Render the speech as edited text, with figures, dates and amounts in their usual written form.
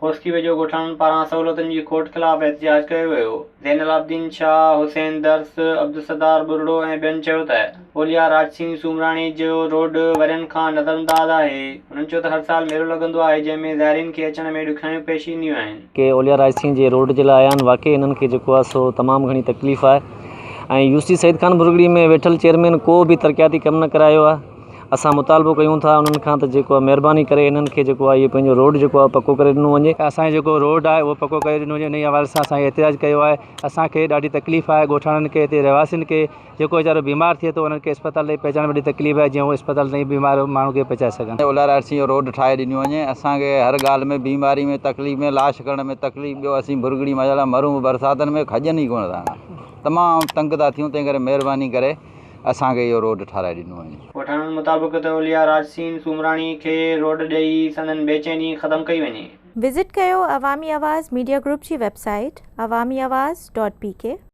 होस्की वेझो ॻोठाणनि पारां सहूलियतुनि जी खोट ख़िलाफ़ एहतिजाज कयो वियो। ज़ैनुलाब्दीन शाह, हुसैन दर्स, अब्दुसत्तार बुरड़ो ऐं ॿियनि चयो त ओलिया राज सिंह सूमराणी जो रोड वरियनि खां नज़रअंदाज आहे। उन्हनि चयो त हर साल मेलो लॻंदो आहे जंहिंमें ज़ाइरीन खे अचण में ॾुखियाइयूं पेश ईंदियूं आहिनि। के ओलिया राज सिंह जे रोड जे लाइ आया आहिनि, वाक़ई इन्हनि खे जेको आहे सो तमामु घणी तकलीफ़ आहे ऐं यूसी सईद खान बुरगड़ी में वेठल चेयरमैन को बि तरक़ियाती कमु न करायो आहे। असां मुतालबो कयूं था उन्हनि खां त जेको आहे महिरबानी करे इन्हनि खे जेको आहे इहो पंहिंजो रोड जेको आहे पको करे ॾिनो वञे। असांजो जेको रोड आहे उहो पको करे ॾिनो वञे, इन हवाले सां असां एतिराज़ कयो आहे। असांखे ॾाढी तकलीफ़ आहे ॻोठाणनि खे, हिते रहवासियुनि खे। जेको वीचारो बीमार थिए थो उन्हनि खे अस्पताल ताईं पहुचाइण में ॾाढी तकलीफ़ आहे, जीअं उहो अस्पताल ताईं बीमार माण्हू खे पहुचाए सघनि। ओलिया राज सिंह जो रोड ठाहे ॾिनो वञे। असांखे हर ॻाल्हि में, बीमारी में तकलीफ़ में, लाश करण में तकलीफ़, ॿियो असीं बुरगड़ी मज़ा मरूं बरसातनि में खजनि ई कोन था, तमामु तंग था थियूं। तंहिं करे महिरबानी करे असांखे इहो रोड ठाराए ॾिनो वञे। ॻोठाणनि मुताबिक़ त ओलिया राज सिंह सूमराणी खे रोड ॾेई संदन बेचैनी ख़तमु कई वञे। विज़िट कयो अवामी आवाज़ मीडिया ग्रुप जी वेबसाइट awamiawaz.pk।